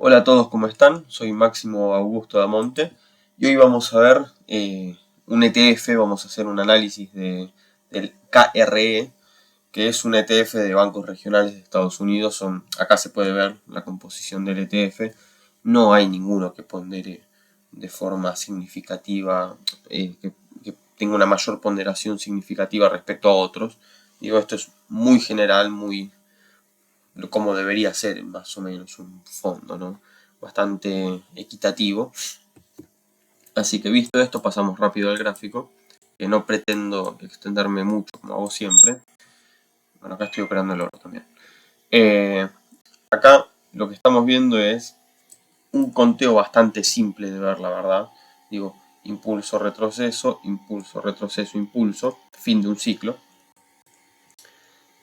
Hola a todos, ¿cómo están? Soy Máximo Augusto Damonte y hoy vamos a ver un ETF, vamos a hacer un análisis del KRE, que es un ETF de bancos regionales de Estados Unidos. Acá se puede ver la composición del ETF. No hay ninguno que pondere de forma significativa, que tenga una mayor ponderación significativa respecto a otros. Digo, esto es muy general, muy como debería ser más o menos un fondo, ¿no? Bastante equitativo. Así que visto esto, pasamos rápido al gráfico, que no pretendo extenderme mucho como hago siempre. Bueno, acá estoy operando el oro también. Acá lo que estamos viendo es un conteo bastante simple de ver, la verdad. Digo, impulso, retroceso, impulso, retroceso, impulso, fin de un ciclo.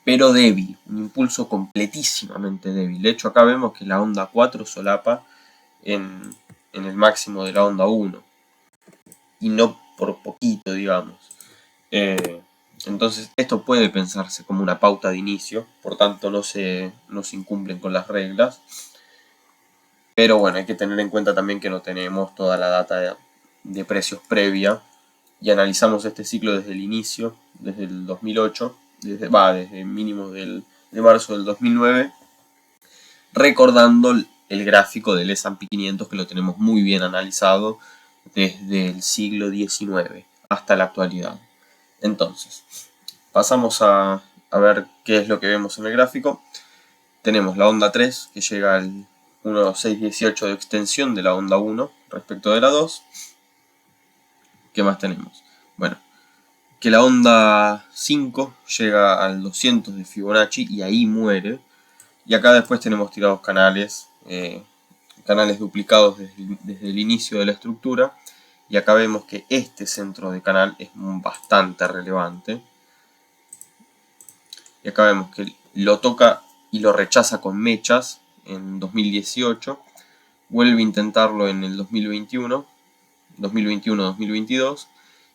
Pero débil, un impulso completísimamente débil. De hecho, acá vemos que la onda 4 solapa en el máximo de la onda 1 y no por poquito, digamos. Entonces esto puede pensarse como una pauta de inicio, por tanto no se incumplen con las reglas, pero bueno, hay que tener en cuenta también que no tenemos toda la data de precios previa y analizamos este ciclo desde el inicio, desde el 2008, desde mínimos de marzo del 2009, recordando el gráfico del S&P 500 que lo tenemos muy bien analizado desde el siglo XIX hasta la actualidad. Entonces, pasamos a ver qué es lo que vemos en el gráfico. Tenemos la onda 3 que llega al 1.618 de extensión de la onda 1 respecto de la 2. ¿Qué más tenemos? Bueno, que la onda 5 llega al 200 de Fibonacci y ahí muere. Y acá después tenemos tirados canales, canales duplicados desde el inicio de la estructura. Y acá vemos que este centro de canal es bastante relevante. Y acá vemos que lo toca y lo rechaza con mechas en 2018. Vuelve a intentarlo en el 2021, 2022.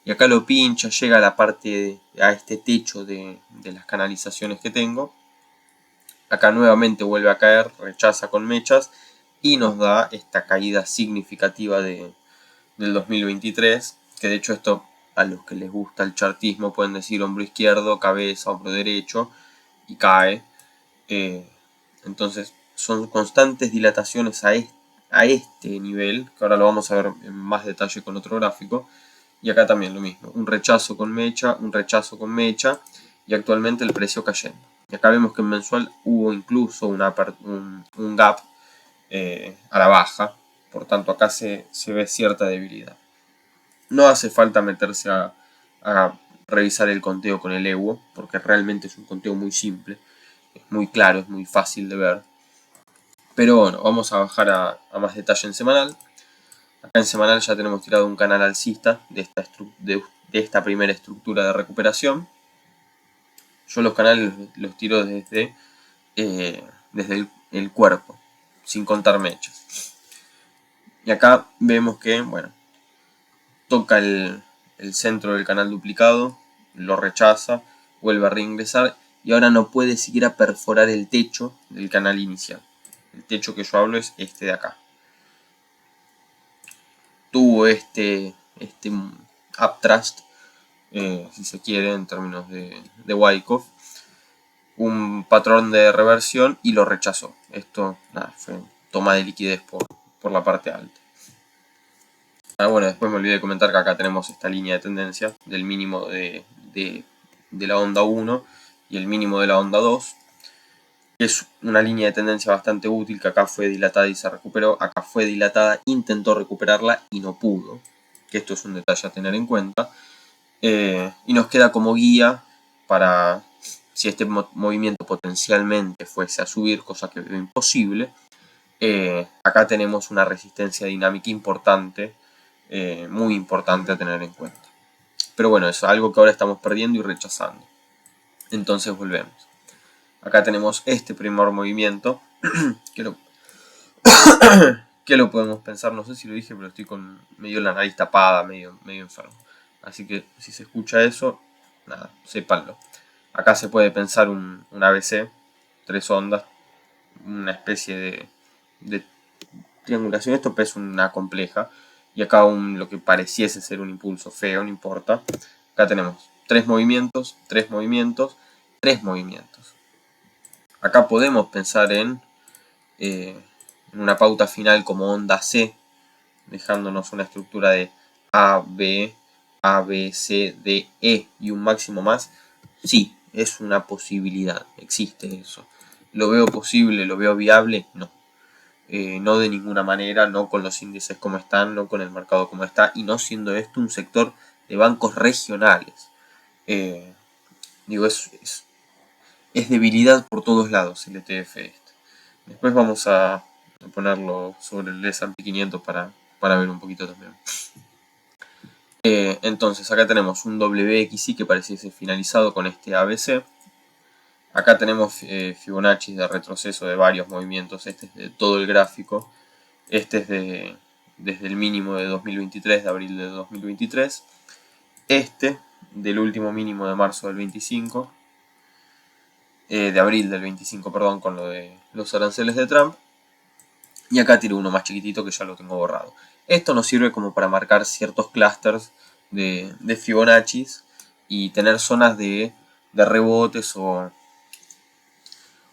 Y acá lo pincha, llega a la parte, a este techo de las canalizaciones que tengo. Acá nuevamente vuelve a caer, rechaza con mechas y nos da esta caída significativa del 2023, que de hecho esto a los que les gusta el chartismo pueden decir hombro izquierdo, cabeza, hombro derecho y cae. Entonces son constantes dilataciones a este nivel, que ahora lo vamos a ver en más detalle con otro gráfico. Y acá también lo mismo, un rechazo con mecha, un rechazo con mecha y actualmente el precio cayendo. Y acá vemos que en mensual hubo incluso un gap a la baja, por tanto acá se ve cierta debilidad. No hace falta meterse a revisar el conteo con el EWO, porque realmente es un conteo muy simple, es muy claro, es muy fácil de ver. Pero bueno, vamos a bajar a más detalle en semanal. Acá en semanal ya tenemos tirado un canal alcista de esta primera estructura de recuperación. Yo los canales los tiro desde el cuerpo, sin contar mechas. Y acá vemos que, bueno, toca el centro del canal duplicado, lo rechaza, vuelve a reingresar y ahora no puede siquiera perforar el techo del canal inicial. El techo que yo hablo es este de acá. Tuvo este uptrust, si se quiere, en términos de Wyckoff, un patrón de reversión y lo rechazó. Esto nada, fue toma de liquidez por la parte alta. Bueno, después me olvidé de comentar que acá tenemos esta línea de tendencia del mínimo de la onda 1 y el mínimo de la onda 2. Es una línea de tendencia bastante útil, que acá fue dilatada y se recuperó, acá fue dilatada, intentó recuperarla y no pudo, que esto es un detalle a tener en cuenta, y nos queda como guía para si este movimiento potencialmente fuese a subir, cosa que veo imposible. Acá tenemos una resistencia dinámica importante, muy importante a tener en cuenta. Pero bueno, es algo que ahora estamos perdiendo y rechazando. Entonces volvemos. Acá tenemos este primer movimiento, que lo podemos pensar, no sé si lo dije, pero estoy con medio la nariz tapada, medio enfermo. Así que si se escucha eso, nada, sépanlo. Acá se puede pensar un ABC, 3 ondas, una especie de triangulación esto, pero es una compleja. Y acá lo que pareciese ser un impulso feo, no importa. Acá tenemos 3 movimientos, 3 movimientos, 3 movimientos. Acá podemos pensar en una pauta final como onda C, dejándonos una estructura de A, B, C, D, E y un máximo más. Sí, es una posibilidad, existe eso. ¿Lo veo posible, lo veo viable? No. No de ninguna manera, no con los índices como están, no con el mercado como está, y no siendo esto un sector de bancos regionales. Digo, es debilidad por todos lados el ETF este. Después vamos a ponerlo sobre el S&P 500 para ver un poquito también. Entonces acá tenemos un WXY que pareciese finalizado con este ABC. Acá tenemos Fibonacci de retroceso de varios movimientos. Este es de todo el gráfico. Este es desde el mínimo de 2023, de abril de 2023. Este del último mínimo de marzo del 25. De abril del 25, perdón, con lo de los aranceles de Trump. Y acá tiro uno más chiquitito que ya lo tengo borrado. Esto nos sirve como para marcar ciertos clusters de Fibonacci y tener zonas de rebotes o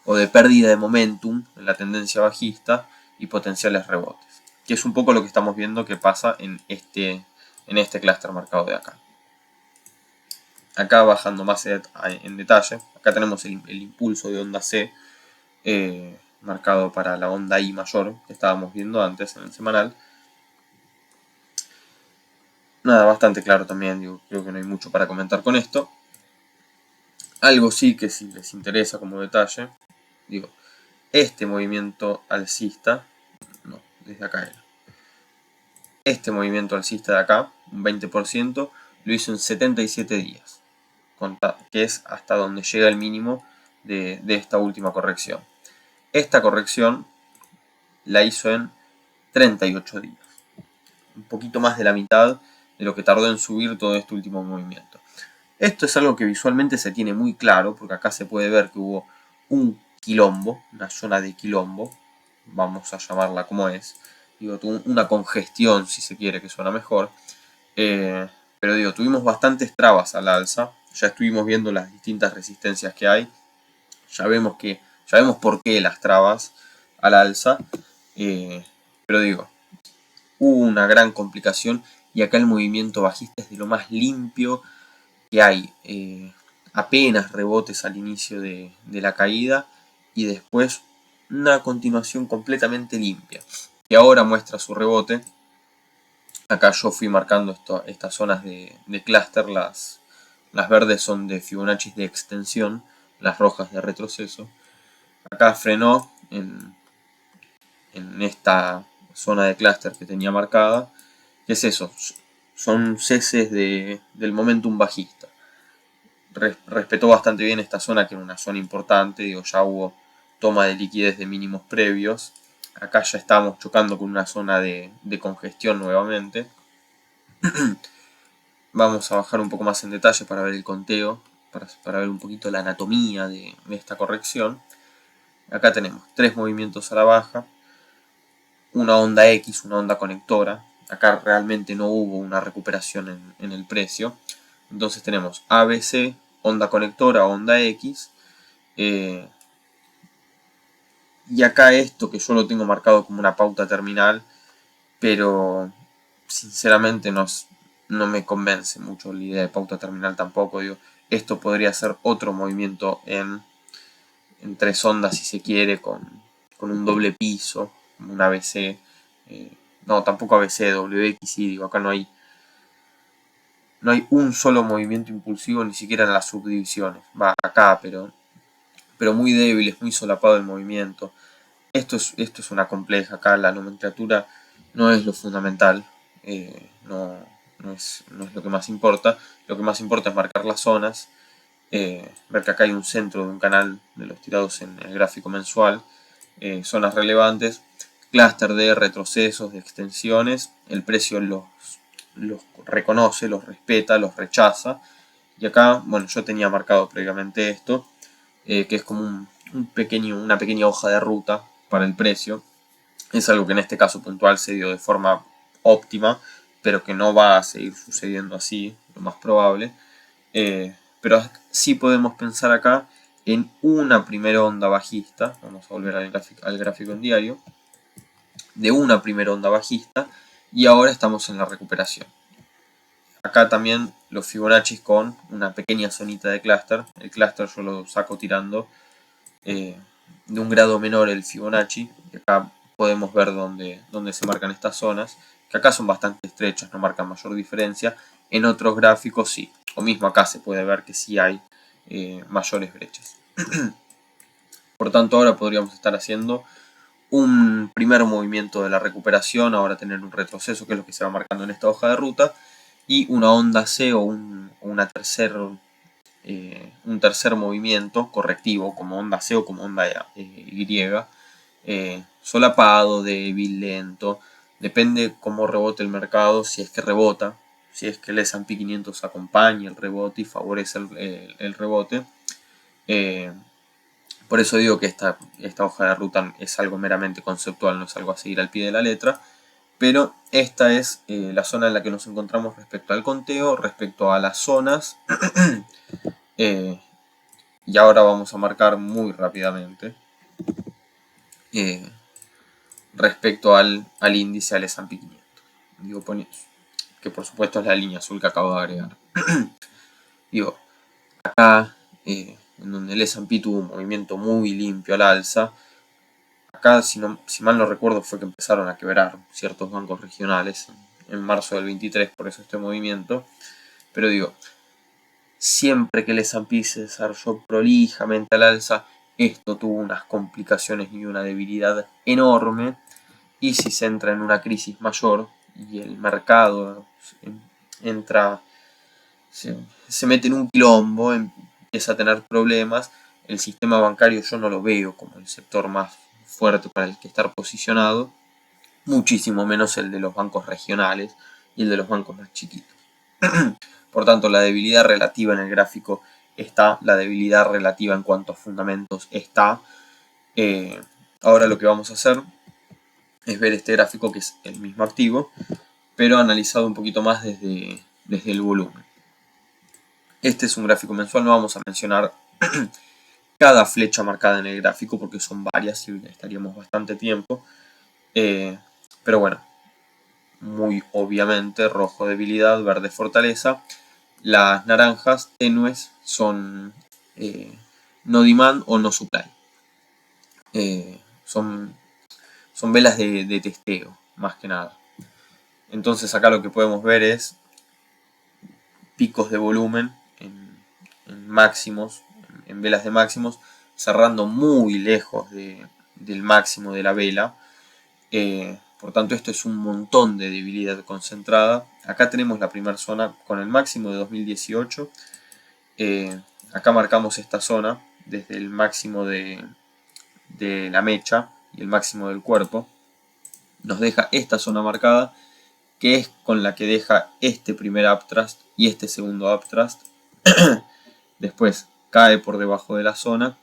de pérdida de momentum en la tendencia bajista y potenciales rebotes. Que es un poco lo que estamos viendo que pasa en este clúster marcado de acá. Acá bajando más en detalle, acá tenemos el impulso de onda C marcado para la onda I mayor que estábamos viendo antes en el semanal. Nada, bastante claro también, digo, creo que no hay mucho para comentar con esto. Algo sí que si les interesa como detalle, digo, este movimiento alcista, no, desde acá era. Este movimiento alcista de acá, un 20%, lo hizo en 77 días, que es hasta donde llega el mínimo de esta última corrección. Esta corrección la hizo en 38 días, un poquito más de la mitad de lo que tardó en subir todo este último movimiento. Esto es algo que visualmente se tiene muy claro, porque acá se puede ver que hubo un quilombo, una zona de quilombo, vamos a llamarla como es, digo, una congestión, si se quiere, que suena mejor, pero digo, tuvimos bastantes trabas al alza, ya estuvimos viendo las distintas resistencias que hay, ya vemos por qué las trabas al alza, pero digo, hubo una gran complicación y acá el movimiento bajista es de lo más limpio que hay. Apenas rebotes al inicio de la caída y después una continuación completamente limpia, que ahora muestra su rebote. Acá yo fui marcando estas zonas de clúster, las verdes son de Fibonacci de extensión, las rojas de retroceso. Acá frenó en esta zona de clúster que tenía marcada. ¿Qué es eso? Son ceses del momentum bajista. Respetó bastante bien esta zona, que era una zona importante, digo, ya hubo toma de liquidez de mínimos previos. Acá ya estamos chocando con una zona de congestión nuevamente. Vamos a bajar un poco más en detalle para ver el conteo, para ver un poquito la anatomía de esta corrección. Acá tenemos 3 movimientos a la baja, una onda X, una onda conectora. Acá realmente no hubo una recuperación en el precio. Entonces tenemos ABC, onda conectora, onda X. Y acá esto que yo lo tengo marcado como una pauta terminal, pero sinceramente no me convence mucho la idea de pauta terminal tampoco. Digo, esto podría ser otro movimiento en 3 ondas si se quiere, con un doble piso, como un ABC. No, tampoco ABC, WX, digo, acá no hay un solo movimiento impulsivo ni siquiera en las subdivisiones. Va acá, pero muy débil, es muy solapado el movimiento. Esto es una compleja, acá la nomenclatura no es lo fundamental, no es lo que más importa. Lo que más importa es marcar las zonas, ver que acá hay un centro de un canal de los tirados en el gráfico mensual, zonas relevantes, clúster de retrocesos, de extensiones, el precio los reconoce, los respeta, los rechaza. Y acá, bueno, yo tenía marcado previamente esto, que es como una pequeña hoja de ruta para el precio. Es algo que en este caso puntual se dio de forma óptima, pero que no va a seguir sucediendo así, lo más probable. Pero sí podemos pensar acá en una primera onda bajista. Vamos a volver al gráfico en diario. De una primera onda bajista, y ahora estamos en la recuperación. Acá también los Fibonacci con una pequeña zonita de clúster. El clúster yo lo saco tirando de un grado menor el Fibonacci. Y acá podemos ver dónde se marcan estas zonas, que acá son bastante estrechas, no marcan mayor diferencia. En otros gráficos sí, o mismo acá se puede ver que sí hay mayores brechas. Por tanto, ahora podríamos estar haciendo un primer movimiento de la recuperación, ahora tener un retroceso, que es lo que se va marcando en esta hoja de ruta, y una onda C o un tercer movimiento correctivo, como onda C o como onda Y, solapado, débil, lento, depende cómo rebote el mercado, si es que rebota, si es que el S&P 500 acompaña el rebote y favorece el rebote. Por eso digo que esta hoja de ruta es algo meramente conceptual, no es algo a seguir al pie de la letra. Pero esta es la zona en la que nos encontramos respecto al conteo, respecto a las zonas. Y ahora vamos a marcar muy rápidamente respecto al índice, al S&P 500. Digo, que por supuesto es la línea azul que acabo de agregar. Digo, acá, en donde el S&P tuvo un movimiento muy limpio al alza, acá, si mal no recuerdo, fue que empezaron a quebrar ciertos bancos regionales en marzo del 23, por eso este movimiento. Pero digo, siempre que el S&P se desarrolló prolijamente al alza, esto tuvo unas complicaciones y una debilidad enorme. Y si se entra en una crisis mayor y el mercado entra, se mete en un quilombo, empieza a tener problemas, el sistema bancario yo no lo veo como el sector más fuerte para el que estar posicionado, muchísimo menos el de los bancos regionales y el de los bancos más chiquitos. Por tanto, la debilidad relativa en el gráfico está, la debilidad relativa en cuanto a fundamentos está. Ahora lo que vamos a hacer es ver este gráfico, que es el mismo activo, pero analizado un poquito más desde el volumen. Este es un gráfico mensual, no vamos a mencionar cada flecha marcada en el gráfico porque son varias y estaríamos bastante tiempo. Pero bueno, muy obviamente rojo debilidad, verde fortaleza. Las naranjas tenues son no demand o no supply. Son velas de testeo, más que nada. Entonces acá lo que podemos ver es picos de volumen en máximos, en velas de máximos, cerrando muy lejos del máximo de la vela. Por tanto, esto es un montón de debilidad concentrada. Acá tenemos la primera zona con el máximo de 2018. Acá marcamos esta zona desde el máximo de la mecha y el máximo del cuerpo. Nos deja esta zona marcada, que es con la que deja este primer uptrust y este segundo uptrust. Después cae por debajo de la zona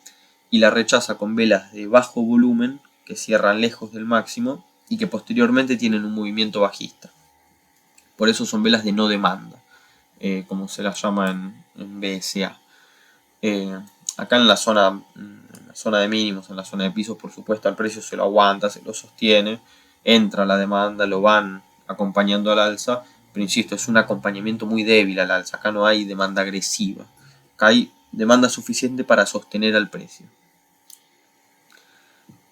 y la rechaza con velas de bajo volumen que cierran lejos del máximo y que posteriormente tienen un movimiento bajista. Por eso son velas de no demanda, como se las llama en BSA. Acá en la zona de mínimos, en la zona de pisos, por supuesto, el precio se lo aguanta, se lo sostiene, entra la demanda, lo van acompañando al alza, pero insisto, es un acompañamiento muy débil al alza. Acá no hay demanda agresiva, acá hay demanda suficiente para sostener al precio.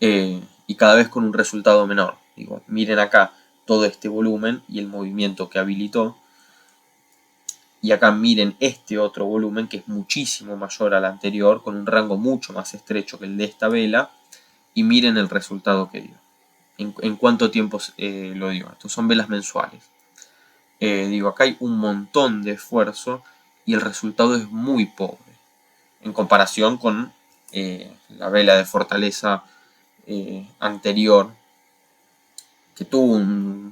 Y cada vez con un resultado menor. Digo, miren acá todo este volumen y el movimiento que habilitó. Y acá miren este otro volumen que es muchísimo mayor al anterior, con un rango mucho más estrecho que el de esta vela. Y miren el resultado que dio. ¿En cuánto tiempo lo dio? Estos son velas mensuales. Digo, acá hay un montón de esfuerzo y el resultado es muy pobre. En comparación con la vela de fortaleza anterior, que tuvo un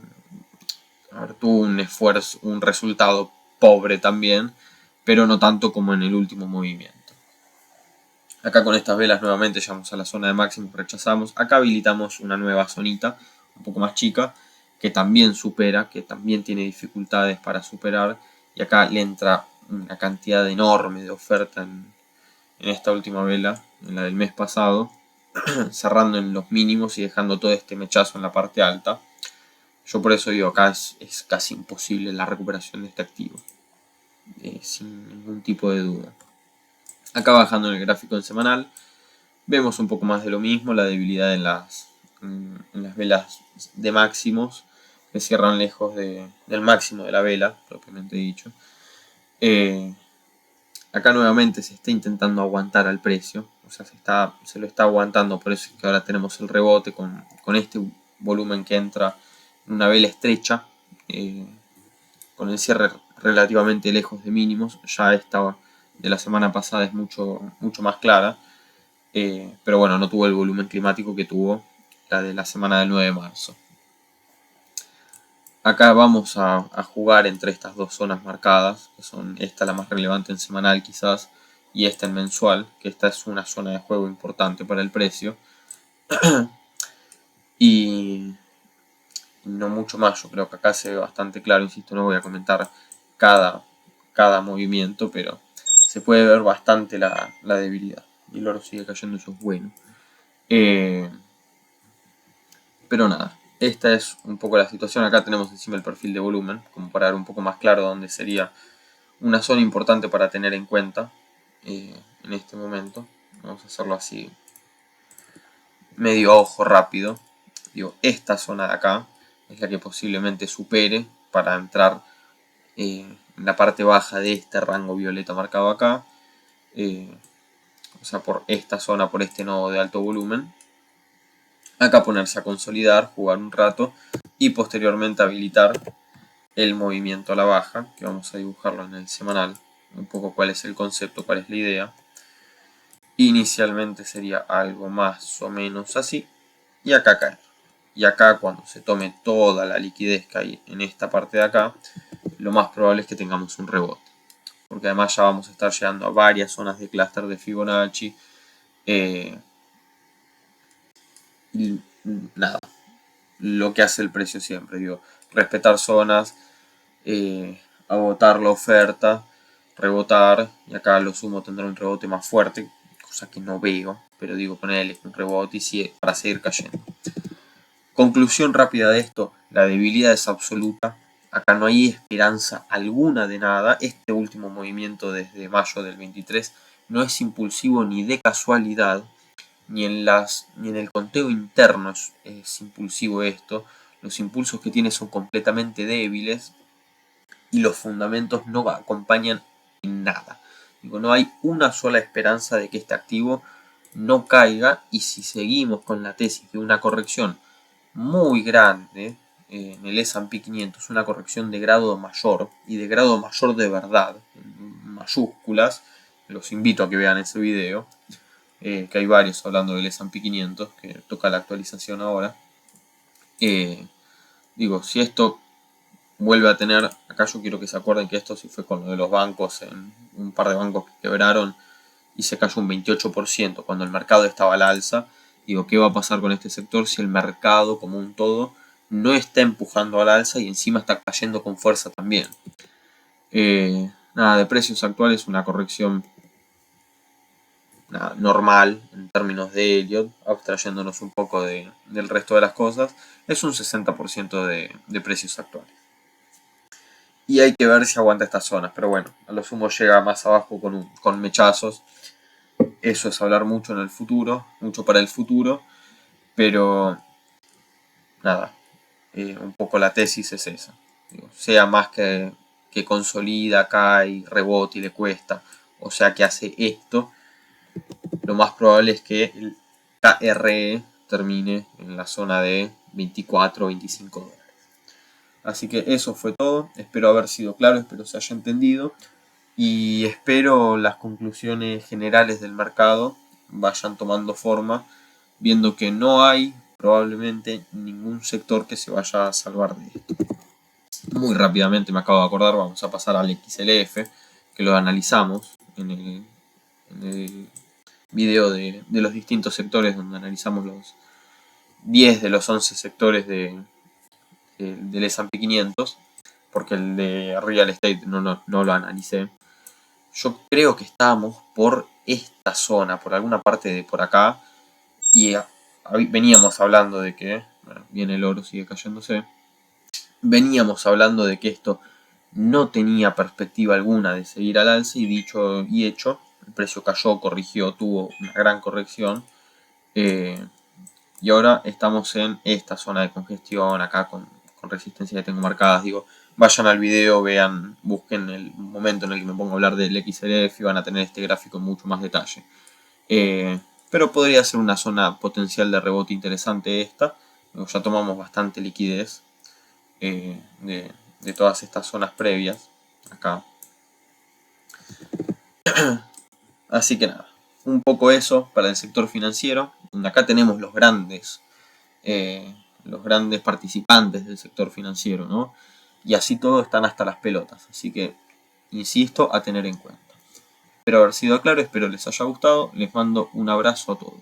esfuerzo, un resultado pobre también, pero no tanto como en el último movimiento. Acá con estas velas nuevamente llegamos a la zona de máximos, rechazamos. Acá habilitamos una nueva zonita, un poco más chica, que también supera, que también tiene dificultades para superar, y acá le entra una cantidad enorme de oferta en esta última vela, en la del mes pasado, cerrando en los mínimos y dejando todo este mechazo en la parte alta. Yo por eso digo, acá es casi imposible la recuperación de este activo, sin ningún tipo de duda. Acá bajando en el gráfico en semanal, vemos un poco más de lo mismo, la debilidad en las velas de máximos, que cierran lejos del máximo de la vela, propiamente dicho. Acá nuevamente se está intentando aguantar al precio, o sea, se lo está aguantando, por eso es que ahora tenemos el rebote con este volumen que entra en una vela estrecha, con el cierre relativamente lejos de mínimos. Ya esta de la semana pasada es mucho más clara, pero bueno, no tuvo el volumen climático que tuvo la de la semana del 9 de marzo. Acá vamos a jugar entre estas dos zonas marcadas, que son esta la más relevante en semanal quizás, y esta en mensual, que esta es una zona de juego importante para el precio. Y no mucho más, yo creo que acá se ve bastante claro, insisto, no voy a comentar cada movimiento, pero se puede ver bastante la debilidad. Y el oro sigue cayendo, eso es bueno. Pero nada, esta es un poco la situación. Acá tenemos encima el perfil de volumen, como para ver un poco más claro dónde sería una zona importante para tener en cuenta en este momento. Vamos a hacerlo así, medio ojo rápido. Digo, esta zona de acá es la que posiblemente supere para entrar en la parte baja de este rango violeta marcado acá. O sea, por esta zona, por este nodo de alto volumen. Acá ponerse a consolidar, jugar un rato y posteriormente habilitar el movimiento a la baja, que vamos a dibujarlo en el semanal, un poco cuál es el concepto, cuál es la idea. Inicialmente sería algo más o menos así, y acá caer. Y acá, cuando se tome toda la liquidez que hay en esta parte de acá, lo más probable es que tengamos un rebote, porque además ya vamos a estar llegando a varias zonas de clúster de Fibonacci. Y nada, lo que hace el precio siempre, digo, respetar zonas, agotar la oferta, rebotar, y acá lo sumo tendrá un rebote más fuerte, cosa que no veo, pero digo, ponerle un rebote y para seguir cayendo. Conclusión rápida de esto, la debilidad es absoluta, acá no hay esperanza alguna de nada. Este último movimiento desde mayo del 23 no es impulsivo ni de casualidad, ni en el conteo interno es impulsivo esto. Los impulsos que tiene son completamente débiles y los fundamentos no acompañan en nada. Digo, no hay una sola esperanza de que este activo no caiga, y si seguimos con la tesis de una corrección muy grande en el S&P 500, una corrección de grado mayor, y de grado mayor de verdad, en mayúsculas, los invito a que vean ese video, que hay varios hablando del S&P 500, que toca la actualización ahora. Digo, si esto vuelve a tener, acá yo quiero que se acuerden que esto sí fue con lo de los bancos, en un par de bancos que quebraron y se cayó un 28% cuando el mercado estaba al alza. Digo, ¿qué va a pasar con este sector si el mercado como un todo no está empujando al alza y encima está cayendo con fuerza también? Nada, de precios actuales una corrección normal en términos de Elliott, abstrayéndonos un poco del resto de las cosas, es un 60% de precios actuales. Y hay que ver si aguanta estas zonas, pero bueno, a lo sumo llega más abajo con mechazos. Eso es hablar mucho en el futuro, mucho para el futuro, pero nada, un poco la tesis es esa. Digo, sea más que consolida, cae, rebote y le cuesta, o sea que hace esto, lo más probable es que el KRE termine en la zona de 24 o 25 dólares. Así que eso fue todo, espero haber sido claro, espero se haya entendido y espero las conclusiones generales del mercado vayan tomando forma, viendo que no hay probablemente ningún sector que se vaya a salvar de esto. Muy rápidamente me acabo de acordar, vamos a pasar al XLF, que lo analizamos en el video de los distintos sectores donde analizamos 10 de los 11 sectores del S&P 500, porque el de Real Estate no lo analicé. Yo creo que estábamos por esta zona, por alguna parte de por acá, y veníamos hablando de que, bueno, viene el oro, sigue cayéndose, veníamos hablando de que esto no tenía perspectiva alguna de seguir al alza, y dicho y hecho, el precio cayó, corrigió, tuvo una gran corrección, y ahora estamos en esta zona de congestión, acá con resistencia que tengo marcadas. Digo, vayan al video, vean, busquen el momento en el que me pongo a hablar del XLF y van a tener este gráfico en mucho más detalle. Pero podría ser una zona potencial de rebote interesante esta. Ya tomamos bastante liquidez de todas estas zonas previas acá. Así que nada, un poco eso para el sector financiero. Acá tenemos los grandes participantes del sector financiero, ¿no? Y así todos están hasta las pelotas. Así que, insisto, a tener en cuenta. Espero haber sido claro, espero les haya gustado. Les mando un abrazo a todos.